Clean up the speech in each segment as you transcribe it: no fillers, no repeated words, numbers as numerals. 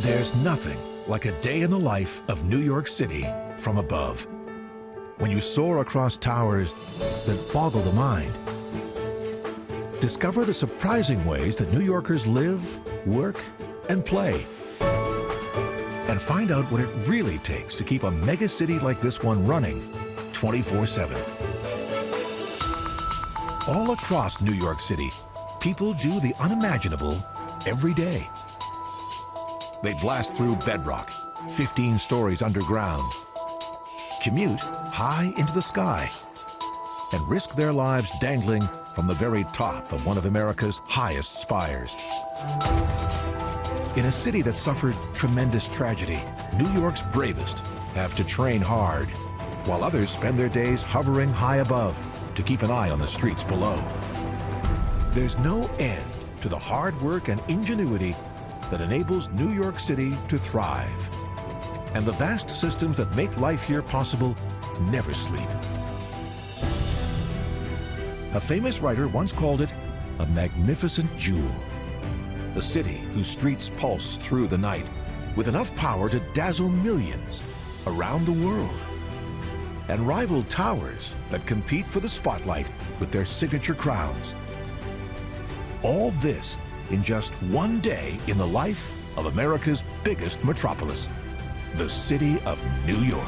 There's nothing like a day in the life of New York City from above. When you soar across towers that boggle the mind, discover the surprising ways that New Yorkers live, work, and play. And find out what it really takes to keep a mega city like this one running 24/7. All across New York City, people do the unimaginable every day. They blast through bedrock, 15 stories underground, commute high into the sky, and risk their lives dangling from the very top of one of America's highest spires. In a city that suffered tremendous tragedy, New York's bravest have to train hard, while others spend their days hovering high above to keep an eye on the streets below. There's no end to the hard work and ingenuity that enables New York City to thrive. And the vast systems that make life here possible never sleep. A famous writer once called it a magnificent jewel. A city whose streets pulse through the night with enough power to dazzle millions around the world. And rival towers that compete for the spotlight with their signature crowns. All this in just one day in the life of America's biggest metropolis, the city of New York.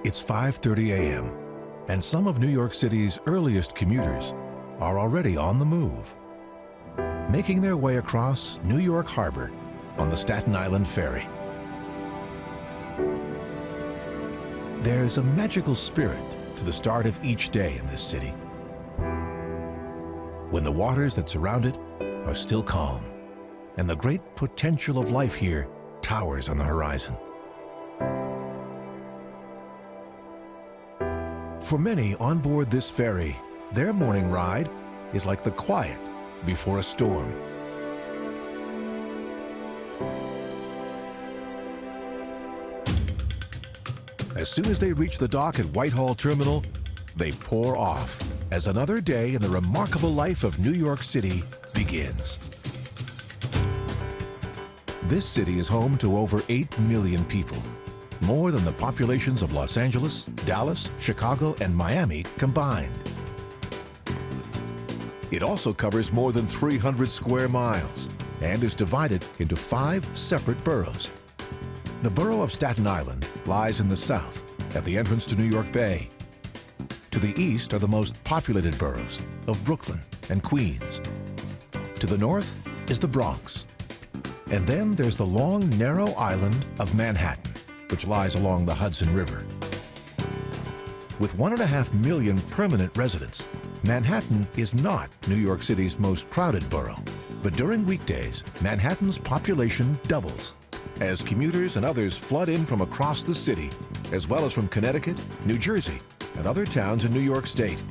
It's 5:30 a.m., and some of New York City's earliest commuters are already on the move, making their way across New York Harbor on the Staten Island Ferry. There's a magical spirit to the start of each day in this city, when the waters that surround it are still calm, and the great potential of life here towers on the horizon. For many on board this ferry, their morning ride is like the quiet before a storm. As soon as they reach the dock at Whitehall Terminal, they pour off as another day in the remarkable life of New York City begins. This city is home to over 8 million people, more than the populations of Los Angeles, Dallas, Chicago, and Miami combined. It also covers more than 300 square miles and is divided into 5 separate boroughs. The borough of Staten Island lies in the south at the entrance to New York Bay. To the east are the most populated boroughs of Brooklyn and Queens. To the north is the Bronx. And then there's the long, narrow island of Manhattan, which lies along the Hudson River. With 1.5 million permanent residents, Manhattan is not New York City's most crowded borough. But during weekdays, Manhattan's population doubles as commuters and others flood in from across the city, as well as from Connecticut, New Jersey, and other towns in New York State.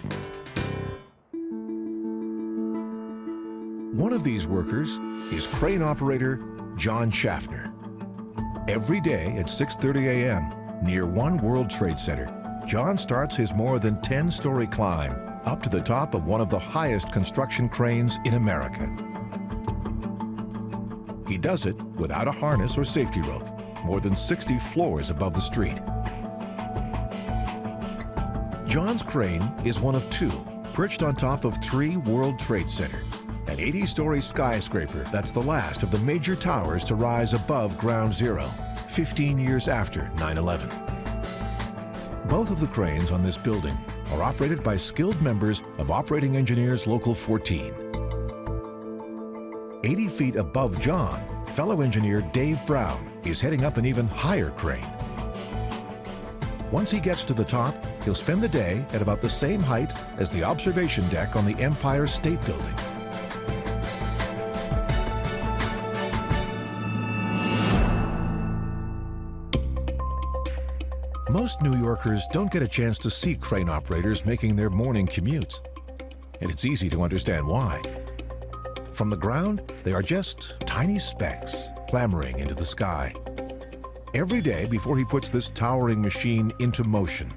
One of these workers is crane operator John Schaffner. Every day at 6:30 a.m. near One World Trade Center, John starts his more than 10-story climb up to the top of one of the highest construction cranes in America. He does it without a harness or safety rope, more than 60 floors above the street. John's crane is one of 2, perched on top of 3 World Trade Center, an 80-story skyscraper that's the last of the major towers to rise above ground zero, 15 years after 9/11. Both of the cranes on this building are operated by skilled members of Operating Engineers Local 14. 80 feet above John, fellow engineer Dave Brown is heading up an even higher crane. Once he gets to the top, He'll spend the day at about the same height as the observation deck on the Empire State Building. Most New Yorkers don't get a chance to see crane operators making their morning commutes, and it's easy to understand why. From the ground, they are just tiny specks clambering into the sky. Every day before he puts this towering machine into motion,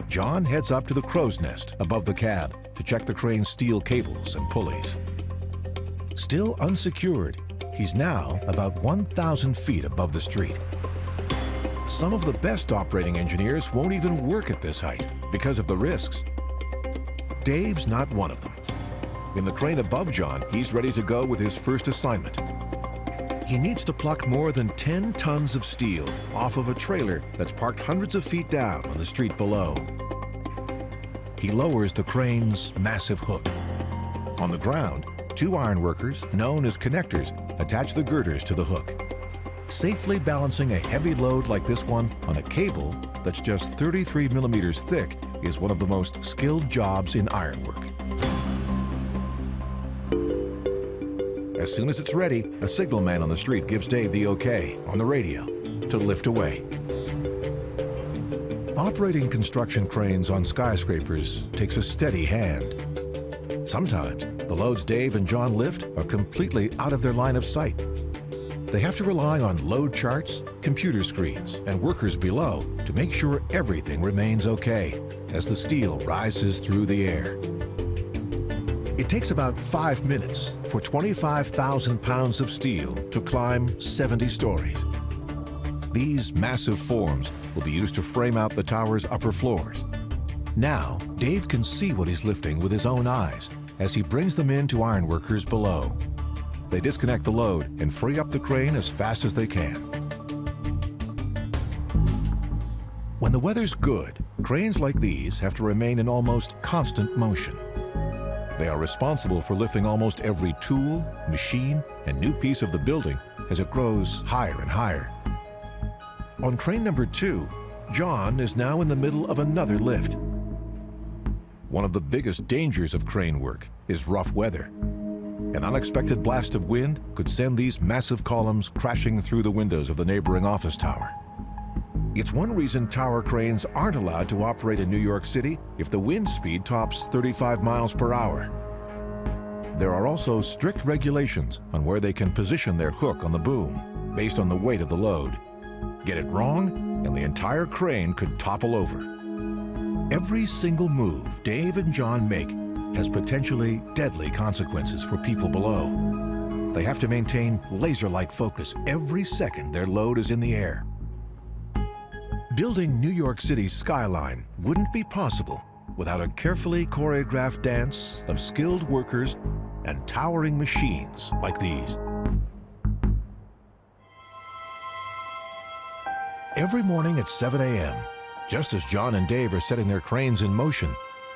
John heads up to the crow's nest above the cab to check the crane's steel cables and pulleys. Still unsecured, he's now about 1,000 feet above the street. Some of the best operating engineers won't even work at this height because of the risks. Dave's not one of them. In the crane above John, he's ready to go with his first assignment. He needs to pluck more than 10 tons of steel off of a trailer that's parked hundreds of feet down on the street below. He lowers the crane's massive hook. On the ground, 2 ironworkers, known as connectors, attach the girders to the hook. Safely balancing a heavy load like this one on a cable that's just 33 millimeters thick is one of the most skilled jobs in ironwork. As soon as it's ready, a signalman on the street gives Dave the okay on the radio to lift away. Operating construction cranes on skyscrapers takes a steady hand. Sometimes the loads Dave and John lift are completely out of their line of sight. They have to rely on load charts, computer screens, and workers below to make sure everything remains okay as the steel rises through the air. It takes about 5 minutes for 25,000 pounds of steel to climb 70 stories. These massive forms will be used to frame out the tower's upper floors. Now, Dave can see what he's lifting with his own eyes as he brings them in to ironworkers below. They disconnect the load and free up the crane as fast as they can. When the weather's good, cranes like these have to remain in almost constant motion. They are responsible for lifting almost every tool, machine, and new piece of the building as it grows higher and higher. On crane number 2, John is now in the middle of another lift. One of the biggest dangers of crane work is rough weather. An unexpected blast of wind could send these massive columns crashing through the windows of the neighboring office tower. It's one reason tower cranes aren't allowed to operate in New York City if the wind speed tops 35 miles per hour. There are also strict regulations on where they can position their hook on the boom based on the weight of the load. Get it wrong, and the entire crane could topple over. Every single move Dave and John make has potentially deadly consequences for people below. They have to maintain laser-like focus every second their load is in the air. Building New York City's skyline wouldn't be possible without a carefully choreographed dance of skilled workers and towering machines like these. Every morning at 7 a.m., just as John and Dave are setting their cranes in motion,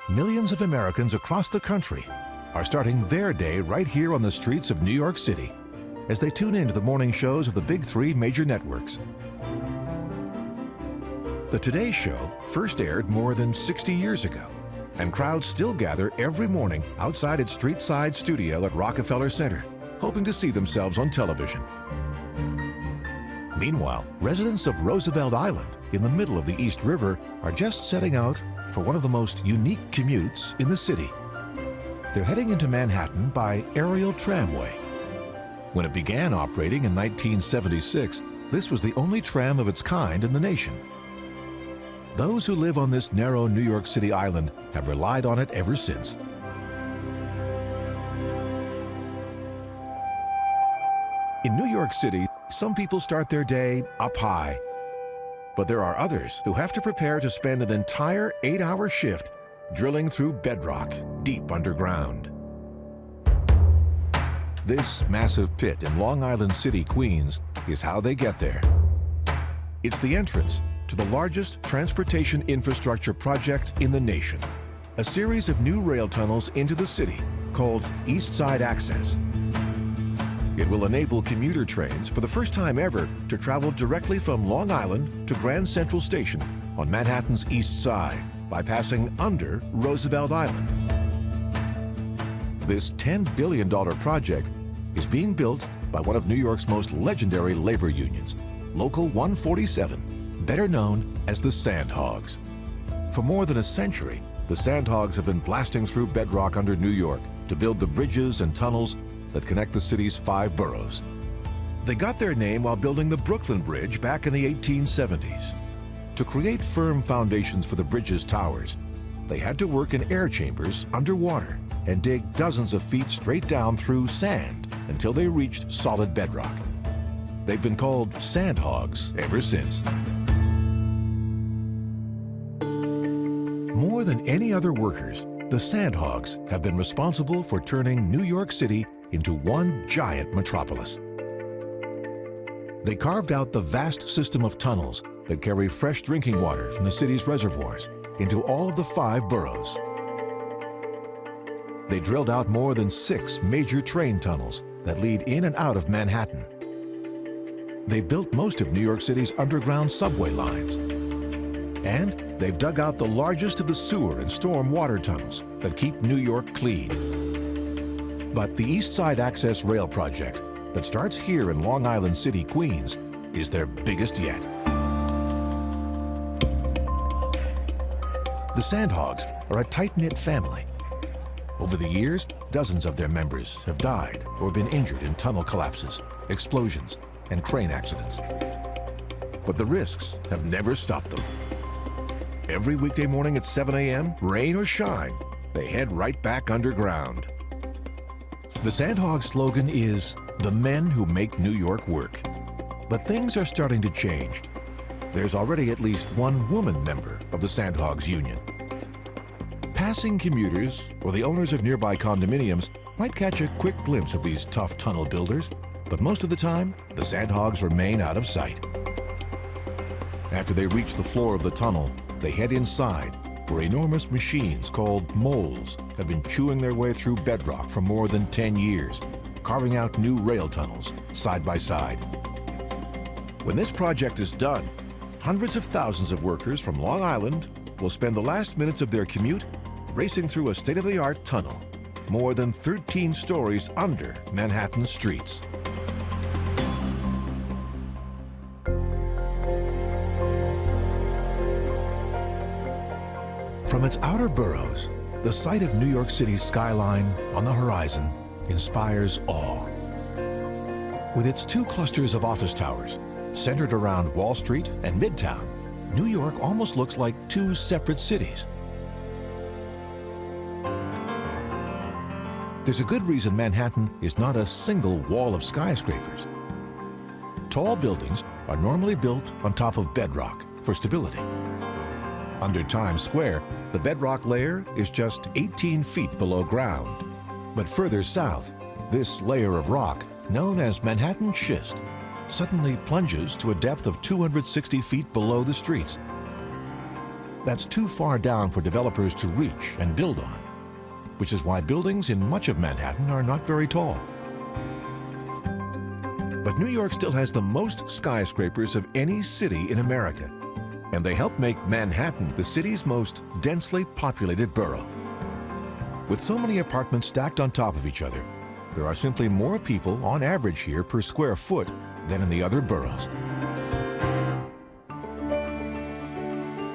millions of Americans across the country are starting their day right here on the streets of New York City as they tune into the morning shows of the big 3 major networks. The Today Show first aired more than 60 years ago, and crowds still gather every morning outside its street-side studio at Rockefeller Center, hoping to see themselves on television. Meanwhile, residents of Roosevelt Island in the middle of the East River are just setting out for one of the most unique commutes in the city. They're heading into Manhattan by aerial tramway. When it began operating in 1976, this was the only tram of its kind in the nation. Those who live on this narrow New York City island have relied on it ever since. In New York City, some people start their day up high. But there are others who have to prepare to spend an entire 8-hour shift drilling through bedrock deep underground. This massive pit in Long Island City, Queens, is how they get there. It's the entrance to the largest transportation infrastructure project in the nation, a series of new rail tunnels into the city called East Side Access. It will enable commuter trains for the first time ever to travel directly from Long Island to Grand Central Station on Manhattan's East Side, by passing under Roosevelt Island. This $10 billion project is being built by one of New York's most legendary labor unions, Local 147, better known as the Sandhogs. For more than a century, the Sandhogs have been blasting through bedrock under New York to build the bridges and tunnels that connect the city's 5 boroughs. They got their name while building the Brooklyn Bridge back in the 1870s. To create firm foundations for the bridge's towers, they had to work in air chambers underwater and dig dozens of feet straight down through sand until they reached solid bedrock. They've been called Sandhogs ever since. More than any other workers, the Sandhogs have been responsible for turning New York City into one giant metropolis. They carved out the vast system of tunnels that carry fresh drinking water from the city's reservoirs into all of the 5 boroughs. They drilled out more than 6 major train tunnels that lead in and out of Manhattan. They built most of New York City's underground subway lines. And they've dug out the largest of the sewer and storm water tunnels that keep New York clean. But the East Side Access Rail project that starts here in Long Island City, Queens, is their biggest yet. The Sandhogs are a tight-knit family. Over the years, dozens of their members have died or been injured in tunnel collapses, explosions, and crane accidents. But the risks have never stopped them. Every weekday morning at 7 a.m., rain or shine, they head right back underground. The Sandhog slogan is, "The men who make New York work." But things are starting to change. There's already at least one woman member of the Sandhogs Union. Passing commuters or the owners of nearby condominiums might catch a quick glimpse of these tough tunnel builders, but most of the time, the Sandhogs remain out of sight. After they reach the floor of the tunnel, they head inside, where enormous machines called moles have been chewing their way through bedrock for more than 10 years, carving out new rail tunnels side by side. When this project is done, hundreds of thousands of workers from Long Island will spend the last minutes of their commute racing through a state-of-the-art tunnel, more than 13 stories under Manhattan's streets. From its outer boroughs, the sight of New York City's skyline on the horizon inspires awe. With its 2 clusters of office towers, centered around Wall Street and Midtown, New York almost looks like 2 separate cities. There's a good reason Manhattan is not a single wall of skyscrapers. Tall buildings are normally built on top of bedrock for stability. Under Times Square, the bedrock layer is just 18 feet below ground. But further south, this layer of rock, known as Manhattan schist, suddenly plunges to a depth of 260 feet below the streets. That's too far down for developers to reach and build on, which is why buildings in much of Manhattan are not very tall. But New York still has the most skyscrapers of any city in America, and they help make Manhattan the city's most densely populated borough. With so many apartments stacked on top of each other, there are simply more people on average here per square foot than in the other boroughs.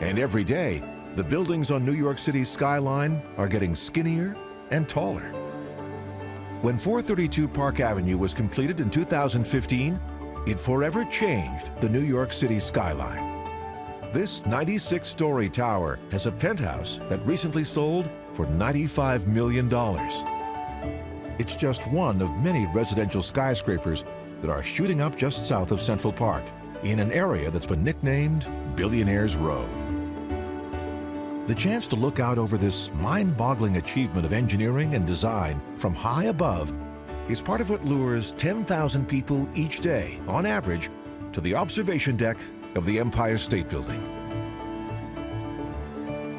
And every day, the buildings on New York City's skyline are getting skinnier and taller. When 432 Park Avenue was completed in 2015, it forever changed the New York City skyline. This 96-story tower has a penthouse that recently sold for $95 million. It's just one of many residential skyscrapers that are shooting up just south of Central Park in an area that's been nicknamed Billionaire's Row. The chance to look out over this mind-boggling achievement of engineering and design from high above is part of what lures 10,000 people each day, on average, to the observation deck of the Empire State Building.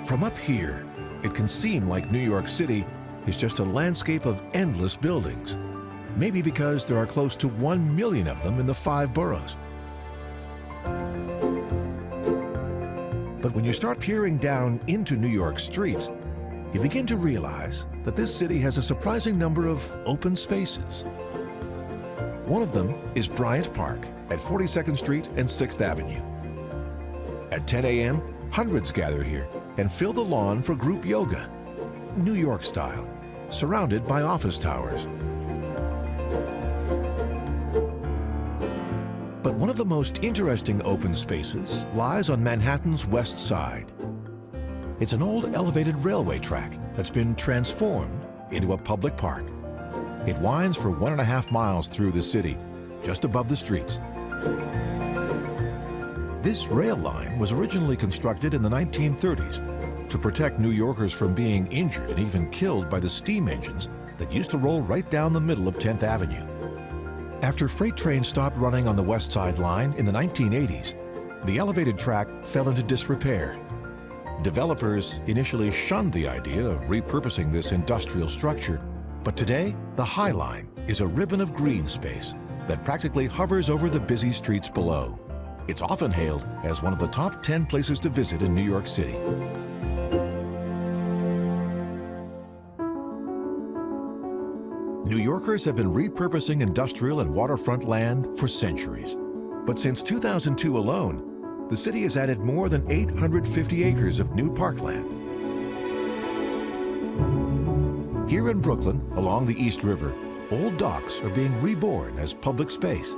From up here, it can seem like New York City is just a landscape of endless buildings, maybe because there are close to 1 million of them in the 5 boroughs. But When you start peering down into New York streets, you begin to realize that this city has a surprising number of open spaces. One of them is Bryant Park at 42nd Street and 6th Avenue. At 10 a.m., hundreds gather here and fill the lawn for group yoga, New York style, surrounded by office towers. But one of the most interesting open spaces lies on Manhattan's West Side. It's an old elevated railway track that's been transformed into a public park. It winds for 1.5 miles through the city, just above the streets. This rail line was originally constructed in the 1930s to protect New Yorkers from being injured and even killed by the steam engines that used to roll right down the middle of 10th Avenue. After freight trains stopped running on the West Side line in the 1980s, the elevated track fell into disrepair. Developers initially shunned the idea of repurposing this industrial structure, but today, the High Line is a ribbon of green space that practically hovers over the busy streets below. It's often hailed as one of the top 10 places to visit in New York City. New Yorkers have been repurposing industrial and waterfront land for centuries. But since 2002 alone, the city has added more than 850 acres of new parkland. Here in Brooklyn, along the East River, old docks are being reborn as public space.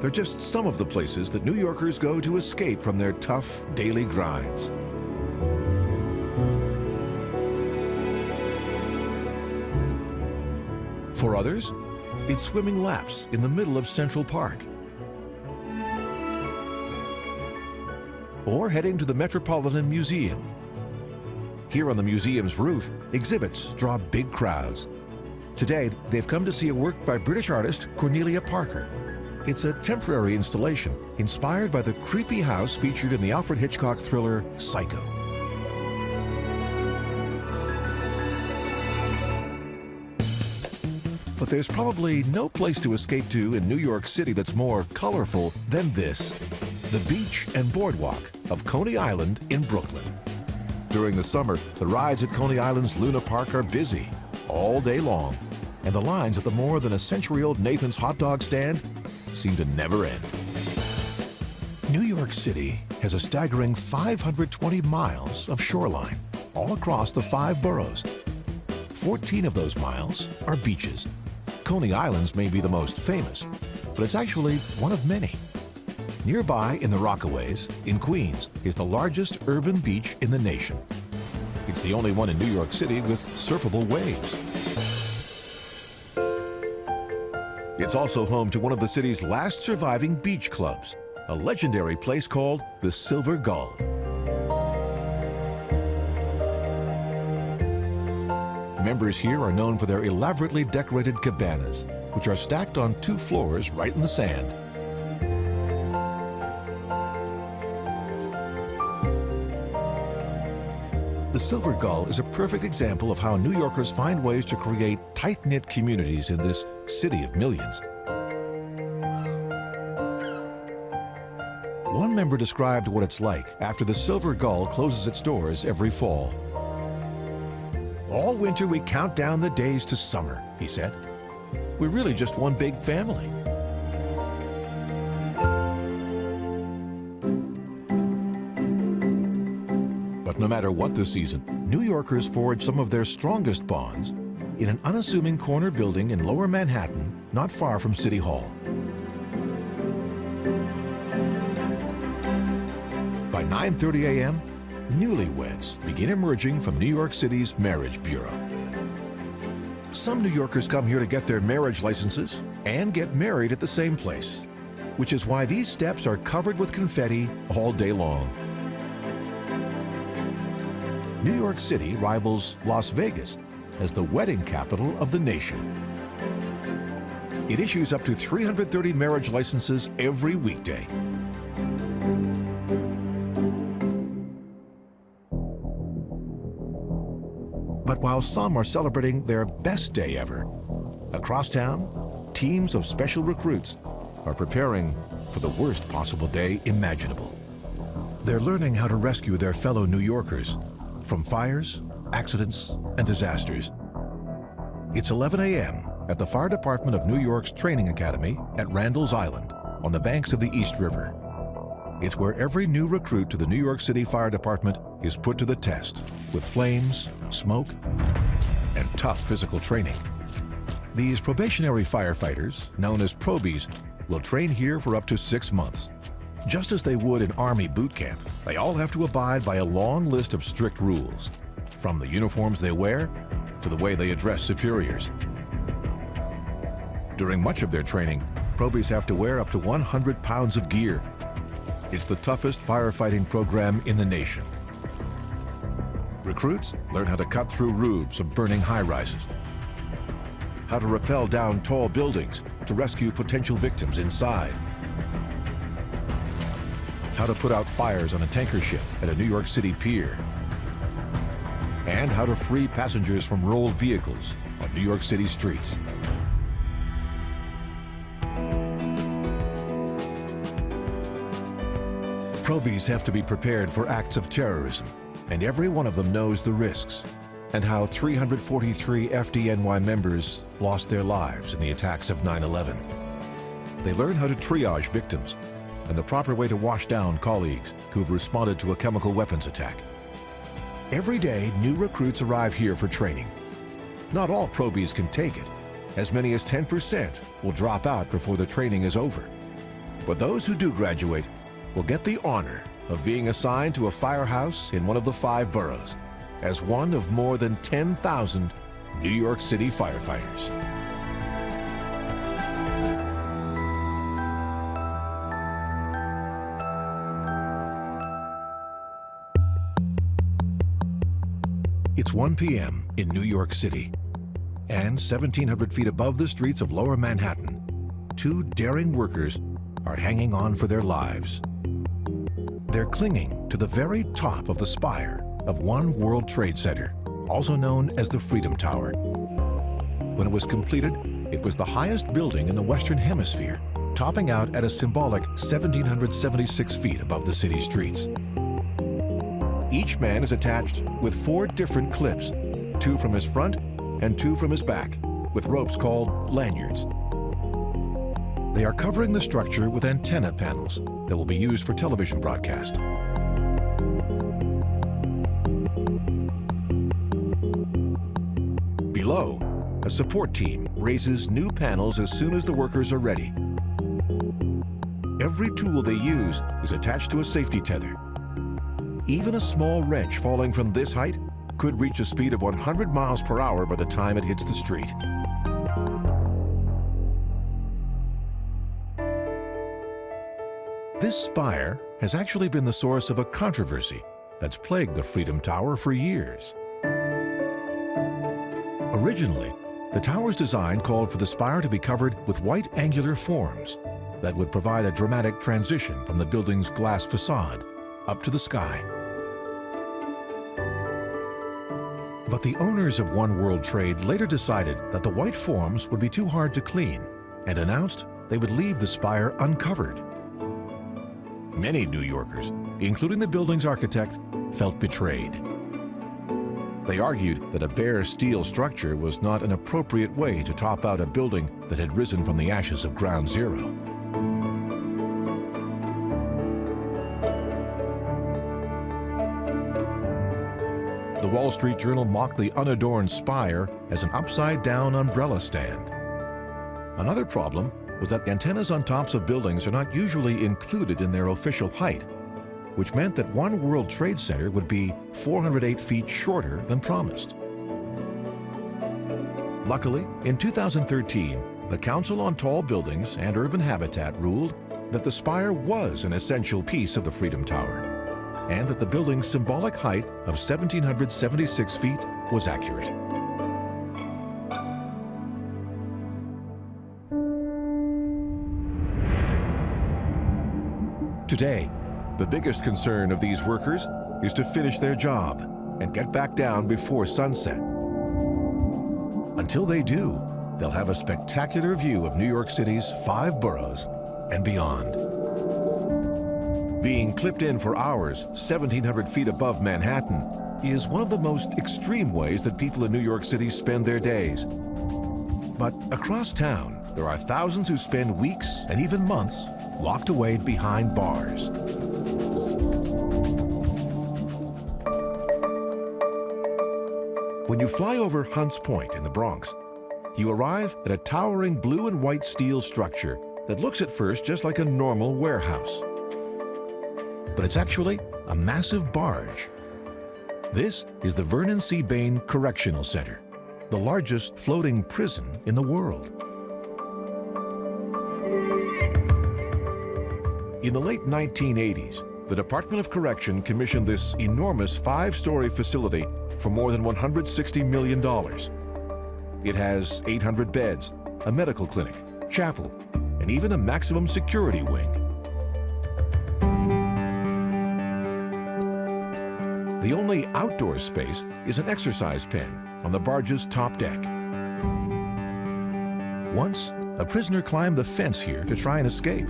They're just some of the places that New Yorkers go to escape from their tough daily grinds. For others, it's swimming laps in the middle of Central Park, or heading to the Metropolitan Museum. Here on the museum's roof, exhibits draw big crowds. Today, they've come to see a work by British artist Cornelia Parker. It's a temporary installation inspired by the creepy house featured in the Alfred Hitchcock thriller Psycho. But there's probably no place to escape to in New York City that's more colorful than this, the beach and boardwalk of Coney Island in Brooklyn. During the summer, the rides at Coney Island's Luna Park are busy all day long, and the lines at the more than a century-old Nathan's hot dog stand seem to never end. New York City has a staggering 520 miles of shoreline all across the 5 boroughs. 14 of those miles are beaches. Coney Island's may be the most famous, but it's actually one of many. Nearby in the Rockaways, in Queens, is the largest urban beach in the nation. It's the only one in New York City with surfable waves. It's also home to one of the city's last surviving beach clubs, a legendary place called the Silver Gull. Members here are known for their elaborately decorated cabanas, which are stacked on 2 floors right in the sand. The Silver Gull is a perfect example of how New Yorkers find ways to create tight-knit communities in this city of millions. One member described what it's like after the Silver Gull closes its doors every fall. "All winter we count down the days to summer," he said. "We're really just one big family." But no matter what the season, New Yorkers forge some of their strongest bonds in an unassuming corner building in Lower Manhattan, not far from City Hall. By 9:30 a.m., newlyweds begin emerging from New York City's Marriage Bureau. Some New Yorkers come here to get their marriage licenses and get married at the same place, which is why these steps are covered with confetti all day long. New York City rivals Las Vegas as the wedding capital of the nation. It issues up to 330 marriage licenses every weekday. But while some are celebrating their best day ever, across town, teams of special recruits are preparing for the worst possible day imaginable. They're learning how to rescue their fellow New Yorkers from fires, accidents, and disasters. It's 11 a.m. at the Fire Department of New York's Training Academy at Randall's Island on the banks of the East River. It's where every new recruit to the New York City Fire Department is put to the test with flames, smoke, and tough physical training. These probationary firefighters, known as probies, will train here for up to 6 months. Just as they would in Army boot camp, they all have to abide by a long list of strict rules, from the uniforms they wear to the way they address superiors. During much of their training, probies have to wear up to 100 pounds of gear. It's the toughest firefighting program in the nation. Recruits learn how to cut through roofs of burning high-rises, how to rappel down tall buildings to rescue potential victims inside, how to put out fires on a tanker ship at a New York City pier, and how to free passengers from rolled vehicles on New York City streets. Probies have to be prepared for acts of terrorism, and every one of them knows the risks and how 343 FDNY members lost their lives in the attacks of 9/11. They learn how to triage victims and the proper way to wash down colleagues who've responded to a chemical weapons attack. Every day, new recruits arrive here for training. Not all probies can take it. As many as 10% will drop out before the training is over. But those who do graduate will get the honor of being assigned to a firehouse in one of the 5 boroughs as one of more than 10,000 New York City firefighters. It's 1 p.m. in New York City, and 1,700 feet above the streets of Lower Manhattan, 2 daring workers are hanging on for their lives. They're clinging to the very top of the spire of One World Trade Center, also known as the Freedom Tower. When it was completed, it was the highest building in the Western Hemisphere, topping out at a symbolic 1,776 feet above the city streets. Each man is attached with 4 different clips, 2 from his front and 2 from his back, with ropes called lanyards. They are covering the structure with antenna panels that will be used for television broadcast. Below, a support team raises new panels as soon as the workers are ready. Every tool they use is attached to a safety tether. Even a small wrench falling from this height could reach a speed of 100 miles per hour by the time it hits the street. This spire has actually been the source of a controversy that's plagued the Freedom Tower for years. Originally, the tower's design called for the spire to be covered with white angular forms that would provide a dramatic transition from the building's glass facade up to the sky. But the owners of One World Trade later decided that the white forms would be too hard to clean and announced they would leave the spire uncovered. Many New Yorkers, including the building's architect, felt betrayed. They argued that a bare steel structure was not an appropriate way to top out a building that had risen from the ashes of Ground Zero. The Wall Street Journal mocked the unadorned spire as an upside-down umbrella stand. Another problem was that antennas on tops of buildings are not usually included in their official height, which meant that One World Trade Center would be 408 feet shorter than promised. Luckily, in 2013, the Council on Tall Buildings and Urban Habitat ruled that the spire was an essential piece of the Freedom Tower, and that the building's symbolic height of 1,776 feet was accurate. Today, the biggest concern of these workers is to finish their job and get back down before sunset. Until they do, they'll have a spectacular view of New York City's 5 boroughs and beyond. Being clipped in for hours 1,700 feet above Manhattan is one of the most extreme ways that people in New York City spend their days. But across town, there are thousands who spend weeks and even months locked away behind bars. When you fly over Hunts Point in the Bronx, you arrive at a towering blue and white steel structure that looks at first just like a normal warehouse. But it's actually a massive barge. This is the Vernon C. Bain Correctional Center, the largest floating prison in the world. In the late 1980s, the Department of Correction commissioned this enormous 5-story facility for more than $160 million. It has 800 beds, a medical clinic, chapel, and even a maximum security wing. The only outdoor space is an exercise pen on the barge's top deck. Once, a prisoner climbed the fence here to try and escape.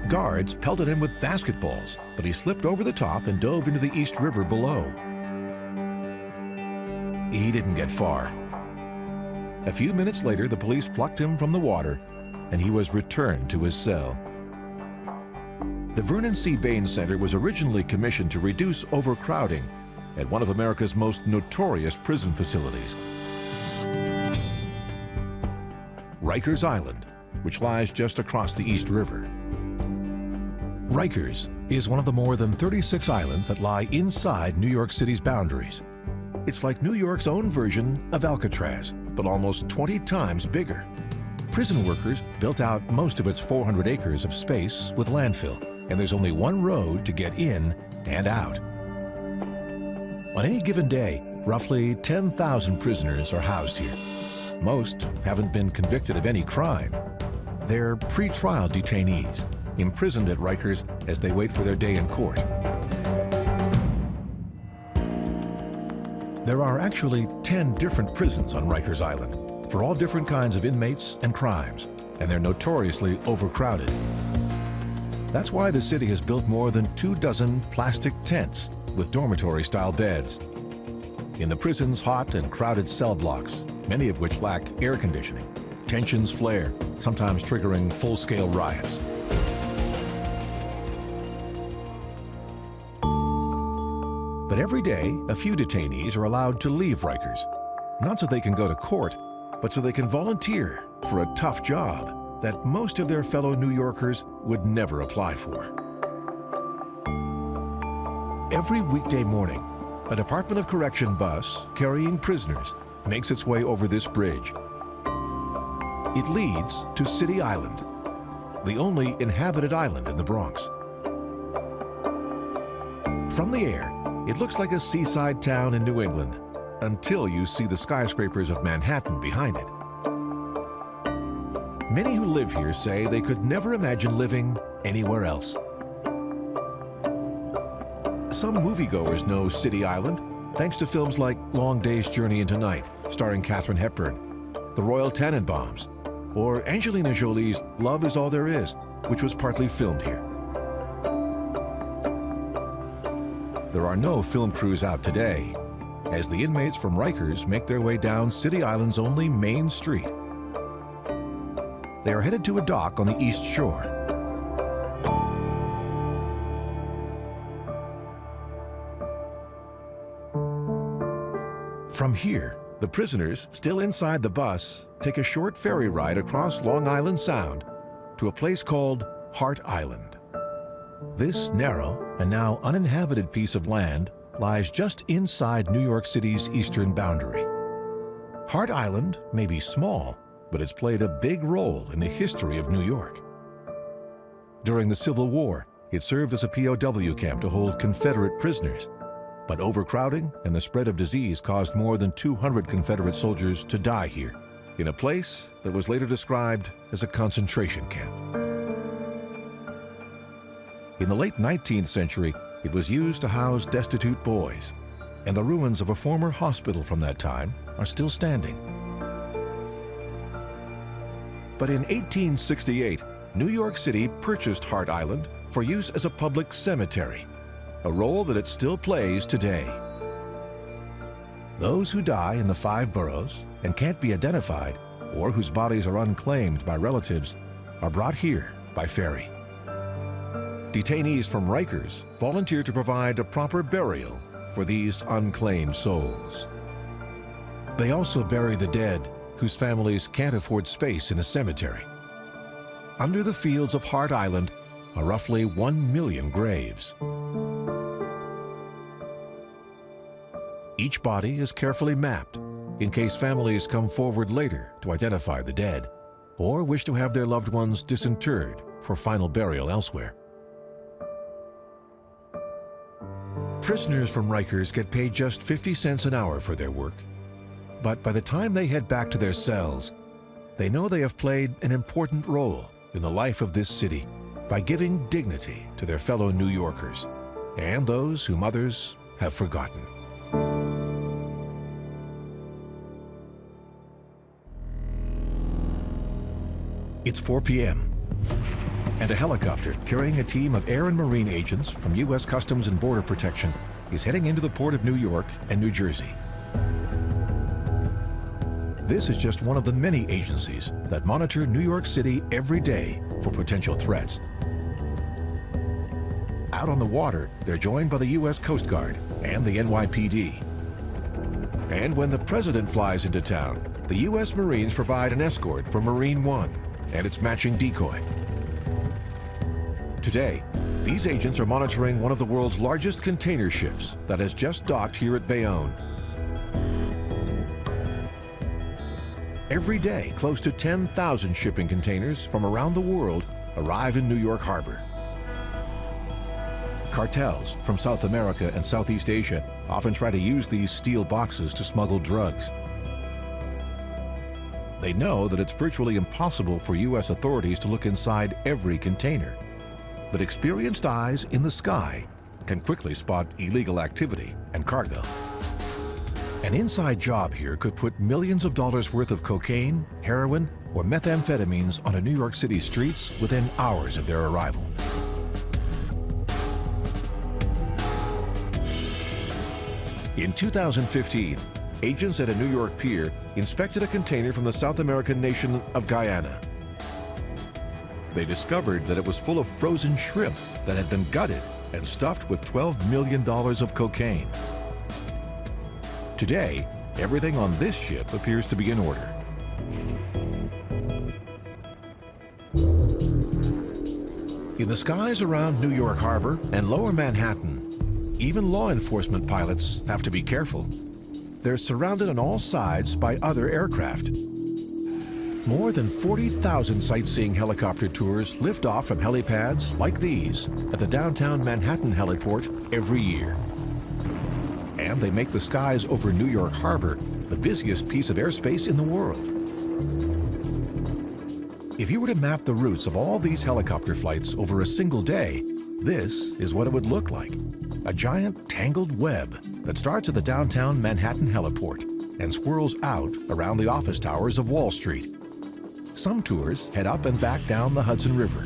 Guards pelted him with basketballs, but he slipped over the top and dove into the East River below. He didn't get far. A few minutes later, the police plucked him from the water, and he was returned to his cell. The Vernon C. Bain Center was originally commissioned to reduce overcrowding at one of America's most notorious prison facilities, Rikers Island, which lies just across the East River. Rikers is one of the more than 36 islands that lie inside New York City's boundaries. It's like New York's own version of Alcatraz, but almost 20 times bigger. Prison workers built out most of its 400 acres of space with landfill, and there's only one road to get in and out. On any given day, roughly 10,000 prisoners are housed here. Most haven't been convicted of any crime. They're pre-trial detainees, imprisoned at Rikers as they wait for their day in court. There are actually 10 different prisons on Rikers Island for all different kinds of inmates and crimes, and they're notoriously overcrowded. That's why the city has built more than 24 plastic tents with dormitory-style beds. In the prison's hot and crowded cell blocks, many of which lack air conditioning, tensions flare, sometimes triggering full-scale riots. But every day, a few detainees are allowed to leave Rikers, not so they can go to court, but so they can volunteer for a tough job that most of their fellow New Yorkers would never apply for. Every weekday morning, a Department of Correction bus carrying prisoners makes its way over this bridge. It leads to City Island, the only inhabited island in the Bronx. From the air, it looks like a seaside town in New England until you see the skyscrapers of Manhattan behind it. Many who live here say they could never imagine living anywhere else. Some moviegoers know City Island thanks to films like Long Day's Journey into Night, starring Katharine Hepburn, The Royal Tenenbaums, or Angelina Jolie's Love Is All There Is, which was partly filmed here. There are no film crews out today, as the inmates from Rikers make their way down City Island's only main street. They are headed to a dock on the East Shore. From here, the prisoners, still inside the bus, take a short ferry ride across Long Island Sound to a place called Hart Island. This narrow and now uninhabited piece of land lies just inside New York City's eastern boundary. Hart Island may be small, but it's played a big role in the history of New York. During the Civil War, it served as a POW camp to hold Confederate prisoners, but overcrowding and the spread of disease caused more than 200 Confederate soldiers to die here, in a place that was later described as a concentration camp. In the late 19th century, it was used to house destitute boys, and the ruins of a former hospital from that time are still standing. But in 1868, New York City purchased Hart Island for use as a public cemetery, a role that it still plays today. Those who die in the 5 boroughs and can't be identified, or whose bodies are unclaimed by relatives, are brought here by ferry. Detainees from Rikers volunteer to provide a proper burial for these unclaimed souls. They also bury the dead whose families can't afford space in a cemetery. Under the fields of Hart Island are roughly 1 million graves. Each body is carefully mapped in case families come forward later to identify the dead or wish to have their loved ones disinterred for final burial elsewhere. Prisoners from Rikers get paid just 50 cents an hour for their work. But by the time they head back to their cells, they know they have played an important role in the life of this city by giving dignity to their fellow New Yorkers and those whom others have forgotten. It's 4 p.m. and a helicopter carrying a team of Air and Marine agents from U.S. Customs and Border Protection is heading into the Port of New York and New Jersey. This is just one of the many agencies that monitor New York City every day for potential threats. Out on the water, they're joined by the U.S. Coast Guard and the NYPD. And when the president flies into town, the U.S. Marines provide an escort for Marine One and its matching decoy. Today, these agents are monitoring one of the world's largest container ships that has just docked here at Bayonne. Every day, close to 10,000 shipping containers from around the world arrive in New York Harbor. Cartels from South America and Southeast Asia often try to use these steel boxes to smuggle drugs. They know that it's virtually impossible for U.S. authorities to look inside every container, but experienced eyes in the sky can quickly spot illegal activity and cargo. An inside job here could put millions of dollars worth of cocaine, heroin, or methamphetamines on a New York City streets within hours of their arrival. In 2015, agents at a New York pier inspected a container from the South American nation of Guyana. They discovered that it was full of frozen shrimp that had been gutted and stuffed with $12 million of cocaine. Today, everything on this ship appears to be in order. In the skies around New York Harbor and Lower Manhattan, even law enforcement pilots have to be careful. They're surrounded on all sides by other aircraft. More than 40,000 sightseeing helicopter tours lift off from helipads like these at the downtown Manhattan heliport every year. And they make the skies over New York Harbor the busiest piece of airspace in the world. If you were to map the routes of all these helicopter flights over a single day, this is what it would look like. A giant tangled web that starts at the downtown Manhattan heliport and swirls out around the office towers of Wall Street. Some tours head up and back down the Hudson River,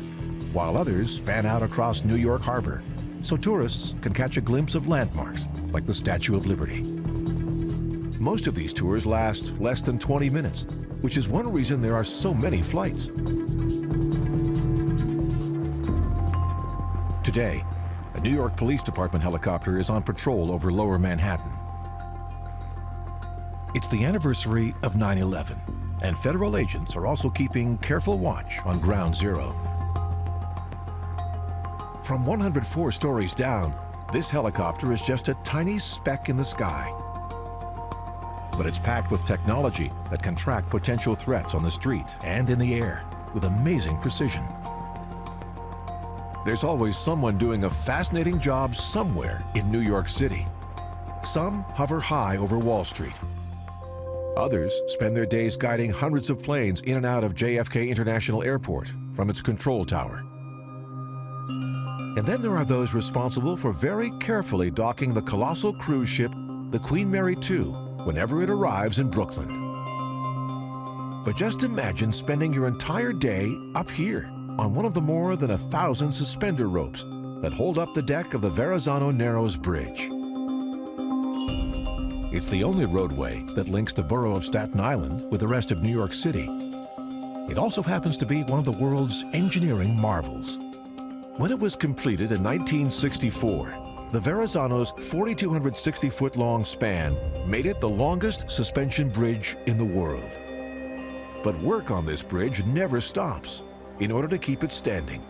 while others fan out across New York Harbor, so tourists can catch a glimpse of landmarks like the Statue of Liberty. Most of these tours last less than 20 minutes, which is one reason there are so many flights. Today, a New York Police Department helicopter is on patrol over Lower Manhattan. It's the anniversary of 9/11, and federal agents are also keeping careful watch on Ground Zero. From 104 stories down, this helicopter is just a tiny speck in the sky. But it's packed with technology that can track potential threats on the street and in the air with amazing precision. There's always someone doing a fascinating job somewhere in New York City. Some hover high over Wall Street. Others spend their days guiding hundreds of planes in and out of JFK International Airport from its control tower. And then there are those responsible for very carefully docking the colossal cruise ship, the Queen Mary II, whenever it arrives in Brooklyn. But just imagine spending your entire day up here, on one of the more than 1,000 suspender ropes that hold up the deck of the Verrazano Narrows Bridge. It's the only roadway that links the borough of Staten Island with the rest of New York City. It also happens to be one of the world's engineering marvels. When it was completed in 1964, the Verrazano's 4,260-foot-long span made it the longest suspension bridge in the world. But work on this bridge never stops in order to keep it standing.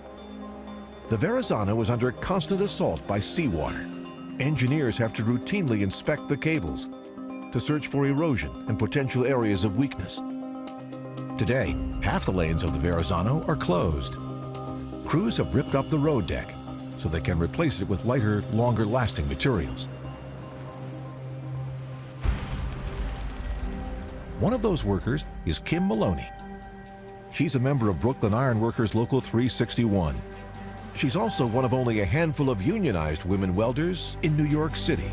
The Verrazano is under constant assault by seawater. Engineers have to routinely inspect the cables to search for erosion and potential areas of weakness. Today, half the lanes of the Verrazano are closed. Crews have ripped up the road deck so they can replace it with lighter, longer-lasting materials. One of those workers is Kim Maloney. She's a member of Brooklyn Iron Workers Local 361. She's also one of only a handful of unionized women welders in New York City.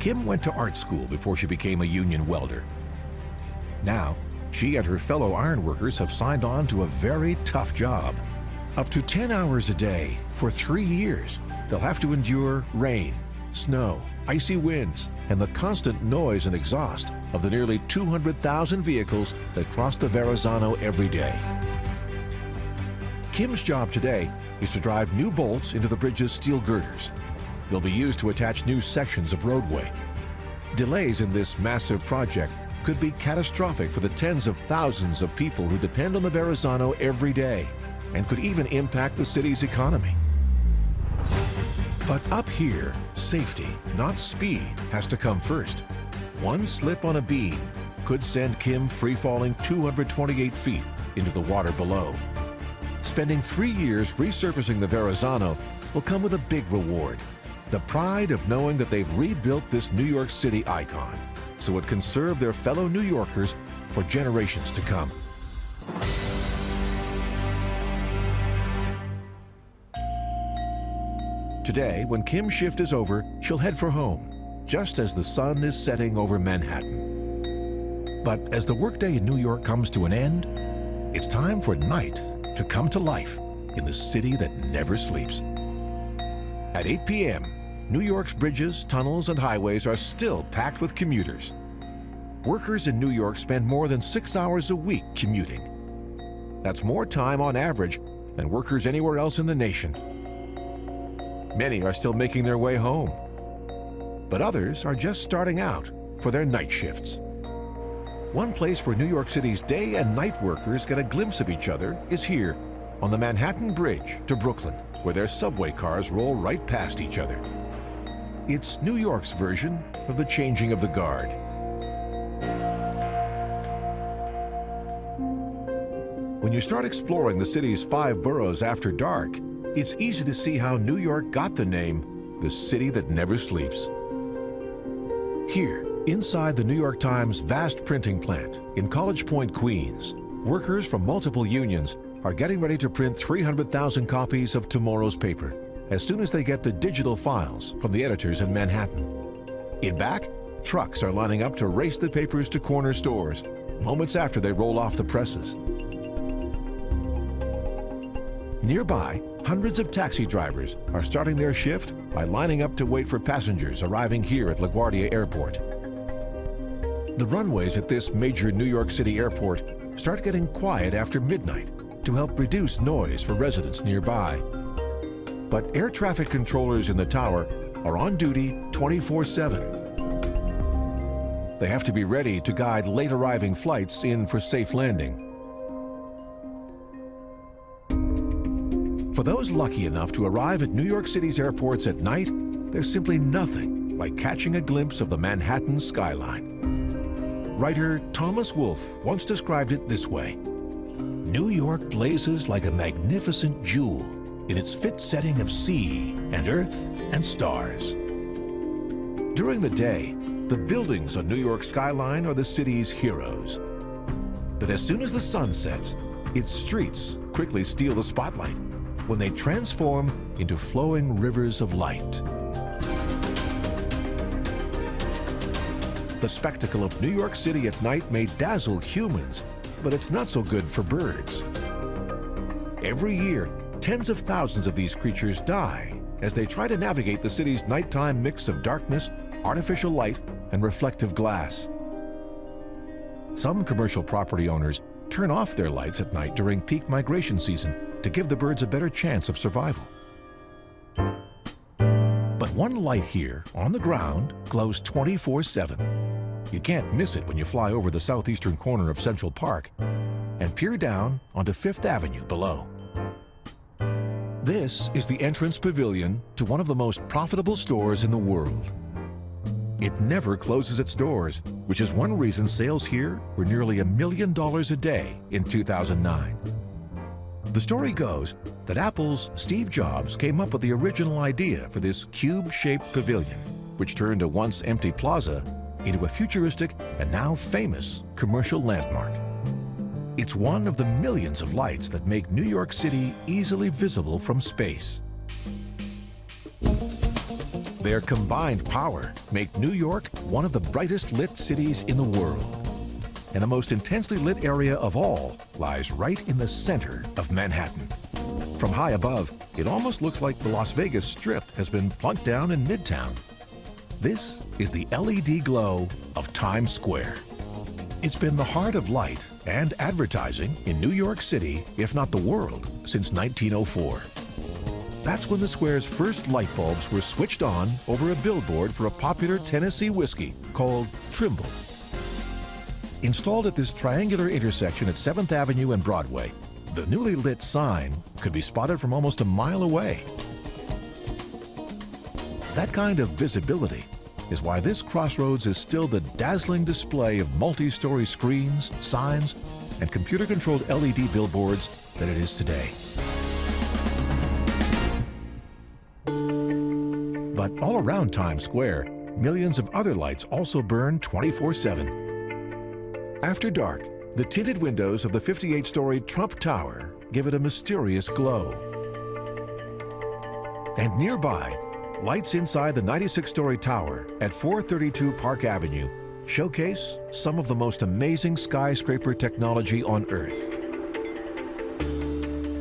Kim went to art school before she became a union welder. Now, she and her fellow ironworkers have signed on to a very tough job. Up to 10 hours a day for 3 years, they'll have to endure rain, snow, icy winds, and the constant noise and exhaust of the nearly 200,000 vehicles that cross the Verrazano every day. Kim's job today is to drive new bolts into the bridge's steel girders. They'll be used to attach new sections of roadway. Delays in this massive project could be catastrophic for the tens of thousands of people who depend on the Verrazano every day, and could even impact the city's economy. But up here, safety, not speed, has to come first. One slip on a beam could send Kim free-falling 228 feet into the water below. Spending 3 years resurfacing the Verrazano will come with a big reward: the pride of knowing that they've rebuilt this New York City icon so it can serve their fellow New Yorkers for generations to come. Today, when Kim's shift is over, she'll head for home, just as the sun is setting over Manhattan. But as the workday in New York comes to an end, it's time for night to come to life in the city that never sleeps. At 8 p.m., New York's bridges, tunnels, and highways are still packed with commuters. Workers in New York spend more than 6 hours a week commuting. That's more time on average than workers anywhere else in the nation. Many are still making their way home, but others are just starting out for their night shifts. One place where New York City's day and night workers get a glimpse of each other is here, on the Manhattan Bridge to Brooklyn, where their subway cars roll right past each other. It's New York's version of the changing of the guard. When you start exploring the city's 5 boroughs after dark, it's easy to see how New York got the name, the city that never sleeps. Here, inside the New York Times' vast printing plant in College Point, Queens, workers from multiple unions are getting ready to print 300,000 copies of tomorrow's paper as soon as they get the digital files from the editors in Manhattan. In back, trucks are lining up to race the papers to corner stores moments after they roll off the presses. Nearby, hundreds of taxi drivers are starting their shift by lining up to wait for passengers arriving here at LaGuardia Airport. The runways at this major New York City airport start getting quiet after midnight to help reduce noise for residents nearby. But air traffic controllers in the tower are on duty 24/7. They have to be ready to guide late arriving flights in for safe landing. For those lucky enough to arrive at New York City's airports at night, there's simply nothing like catching a glimpse of the Manhattan skyline. Writer Thomas Wolfe once described it this way: New York blazes like a magnificent jewel in its fit setting of sea and earth and stars. During the day, the buildings on New York's skyline are the city's heroes. But as soon as the sun sets, its streets quickly steal the spotlight when they transform into flowing rivers of light. The spectacle of New York City at night may dazzle humans, but it's not so good for birds. Every year, tens of thousands of these creatures die as they try to navigate the city's nighttime mix of darkness, artificial light, and reflective glass. Some commercial property owners turn off their lights at night during peak migration season to give the birds a better chance of survival. But one light here on the ground glows 24/7. You can't miss it when you fly over the southeastern corner of Central Park and peer down onto Fifth Avenue below. This is the entrance pavilion to one of the most profitable stores in the world. It never closes its doors, which is one reason sales here were nearly $1 million a day in 2009. The story goes that Apple's Steve Jobs came up with the original idea for this cube-shaped pavilion, which turned a once empty plaza into a futuristic and now famous commercial landmark. It's one of the millions of lights that make New York City easily visible from space. Their combined power make New York one of the brightest lit cities in the world. And the most intensely lit area of all lies right in the center of Manhattan. From high above, it almost looks like the Las Vegas Strip has been plunked down in Midtown. This is the LED glow of Times Square. It's been the heart of light and advertising in New York City, if not the world, since 1904. That's when the square's first light bulbs were switched on over a billboard for a popular Tennessee whiskey called Trimble. Installed at this triangular intersection at 7th Avenue and Broadway, the newly lit sign could be spotted from almost a mile away. That kind of visibility is why this crossroads is still the dazzling display of multi-story screens, signs, and computer-controlled LED billboards that it is today. But all around Times Square, millions of other lights also burn 24/7. After dark, the tinted windows of the 58-story Trump Tower give it a mysterious glow. And nearby, lights inside the 96-story tower at 432 Park Avenue showcase some of the most amazing skyscraper technology on Earth.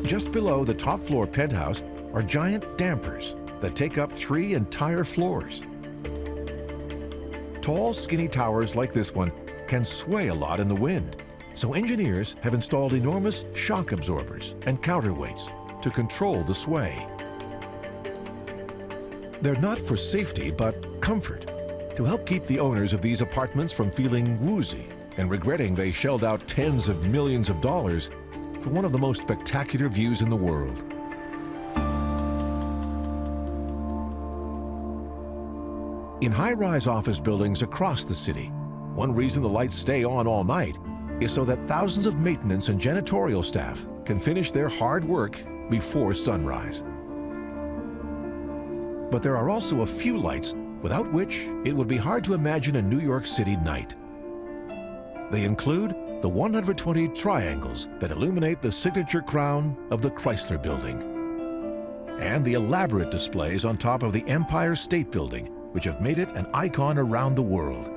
Just below the top floor penthouse are giant dampers that take up 3 entire floors. Tall, skinny towers like this one can sway a lot in the wind, so engineers have installed enormous shock absorbers and counterweights to control the sway. They're not for safety, but comfort, to help keep the owners of these apartments from feeling woozy and regretting they shelled out tens of millions of dollars for one of the most spectacular views in the world. In high-rise office buildings across the city, one reason the lights stay on all night is so that thousands of maintenance and janitorial staff can finish their hard work before sunrise. But there are also a few lights without which it would be hard to imagine a New York City night. They include the 120 triangles that illuminate the signature crown of the Chrysler Building, and the elaborate displays on top of the Empire State Building, which have made it an icon around the world.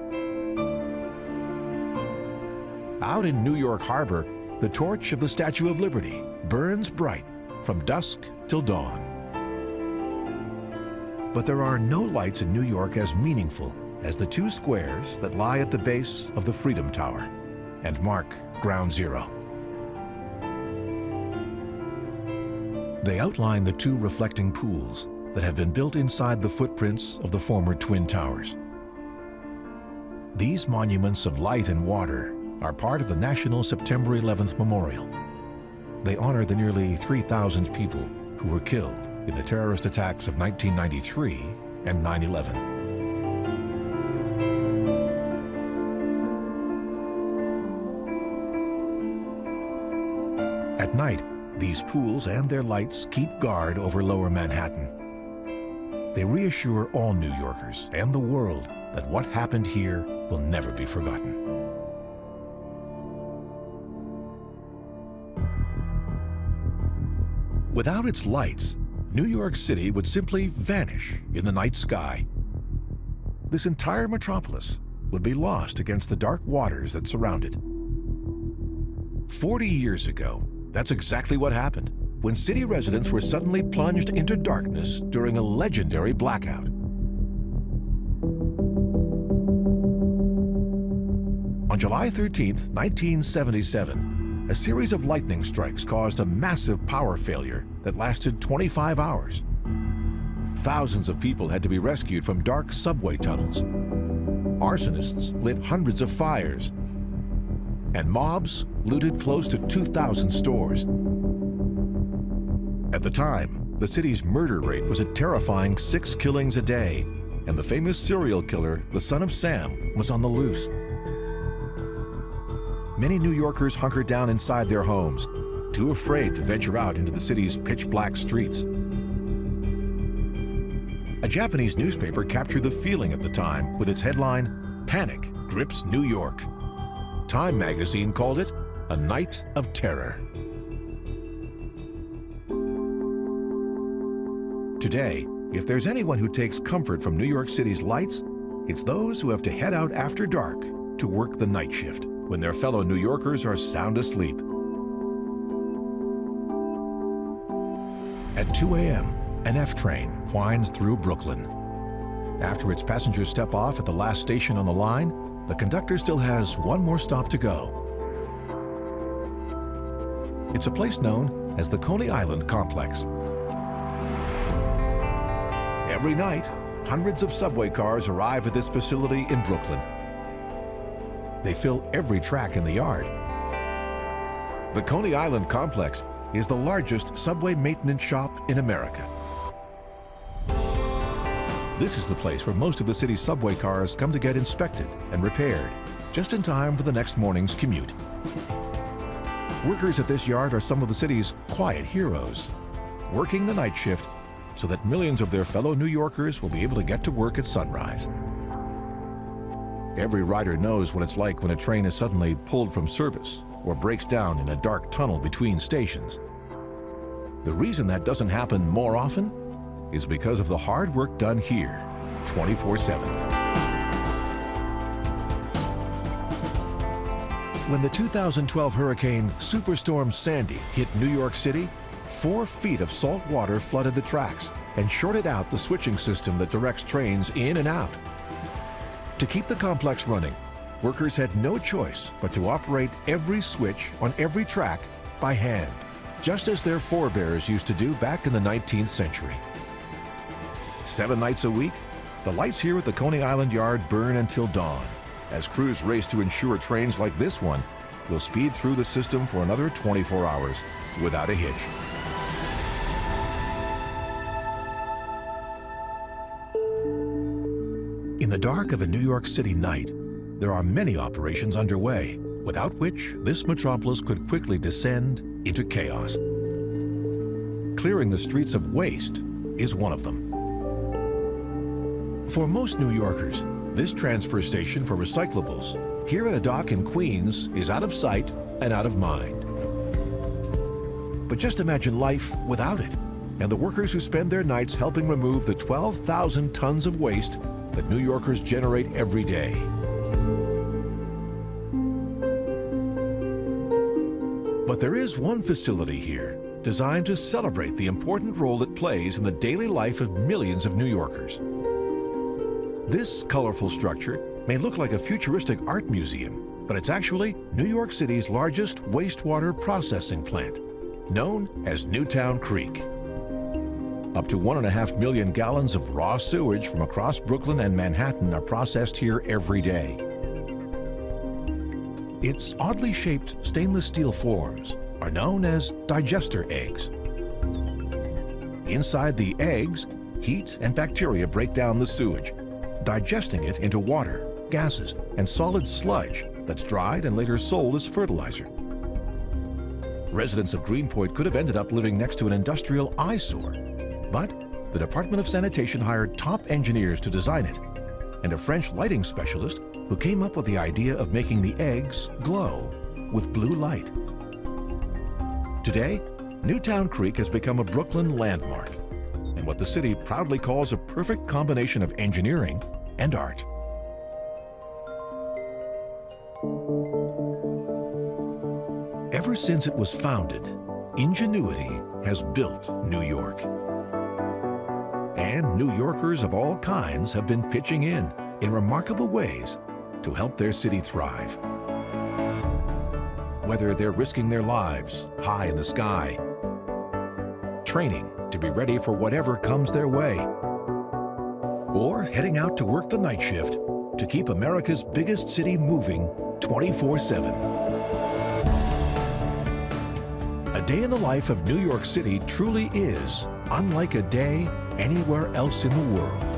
Out in New York Harbor, the torch of the Statue of Liberty burns bright from dusk till dawn. But there are no lights in New York as meaningful as the 2 squares that lie at the base of the Freedom Tower and mark Ground Zero. They outline the 2 reflecting pools that have been built inside the footprints of the former Twin Towers. These monuments of light and water are part of the National September 11th Memorial. They honor the nearly 3,000 people who were killed in the terrorist attacks of 1993 and 9/11. At night, these pools and their lights keep guard over Lower Manhattan. They reassure all New Yorkers and the world that what happened here will never be forgotten. Without its lights, New York City would simply vanish in the night sky. This entire metropolis would be lost against the dark waters that surround it. 40 years ago, that's exactly what happened. when city residents were suddenly plunged into darkness during a legendary blackout. On July 13, 1977, a series of lightning strikes caused a massive power failure that lasted 25 hours. Thousands of people had to be rescued from dark subway tunnels. Arsonists lit hundreds of fires, and mobs looted close to 2,000 stores. At the time, the city's murder rate was a terrifying 6 killings a day, and the famous serial killer, the son of Sam, was on the loose. Many New Yorkers hunkered down inside their homes, too afraid to venture out into the city's pitch-black streets. A Japanese newspaper captured the feeling at the time with its headline, "Panic Grips New York." Time magazine called it a night of terror. Today, if there's anyone who takes comfort from New York City's lights, it's those who have to head out after dark to work the night shift when their fellow New Yorkers are sound asleep. At 2 a.m., an F train winds through Brooklyn. After its passengers step off at the last station on the line, the conductor still has one more stop to go. It's a place known as the Coney Island Complex. Every night, hundreds of subway cars arrive at this facility in Brooklyn. They fill every track in the yard. The Coney Island Complex is the largest subway maintenance shop in America. This is the place where most of the city's subway cars come to get inspected and repaired, just in time for the next morning's commute. Workers at this yard are some of the city's quiet heroes, working the night shift so that millions of their fellow New Yorkers will be able to get to work at sunrise. Every rider knows what it's like when a train is suddenly pulled from service or breaks down in a dark tunnel between stations. The reason that doesn't happen more often is because of the hard work done here, 24/7. When the 2012 hurricane Superstorm Sandy hit New York City, 4 feet of salt water flooded the tracks and shorted out the switching system that directs trains in and out. To keep the complex running, workers had no choice but to operate every switch on every track by hand, just as their forebears used to do back in the 19th century. 7 nights a week, the lights here at the Coney Island Yard burn until dawn, as crews race to ensure trains like this one will speed through the system for another 24 hours without a hitch. In the dark of a New York City night, there are many operations underway, without which this metropolis could quickly descend into chaos. Clearing the streets of waste is one of them. For most New Yorkers, this transfer station for recyclables here at a dock in Queens is out of sight and out of mind. But just imagine life without it, and the workers who spend their nights helping remove the 12,000 tons of waste that New Yorkers generate every day. But there is one facility here designed to celebrate the important role it plays in the daily life of millions of New Yorkers. This colorful structure may look like a futuristic art museum, but it's actually New York City's largest wastewater processing plant, known as Newtown Creek. Up to 1.5 million gallons of raw sewage from across Brooklyn and Manhattan are processed here every day. Its oddly shaped stainless steel forms are known as digester eggs. Inside the eggs, heat and bacteria break down the sewage, digesting it into water, gases, and solid sludge that's dried and later sold as fertilizer. Residents of Greenpoint could have ended up living next to an industrial eyesore, but the Department of Sanitation hired top engineers to design it, and a French lighting specialist who came up with the idea of making the eggs glow with blue light. Today, Newtown Creek has become a Brooklyn landmark, and what the city proudly calls a perfect combination of engineering and art. Ever since it was founded, ingenuity has built New York. And New Yorkers of all kinds have been pitching in remarkable ways to help their city thrive. Whether they're risking their lives high in the sky, training to be ready for whatever comes their way, or heading out to work the night shift to keep America's biggest city moving 24/7. A day in the life of New York City truly is unlike a day anywhere else in the world.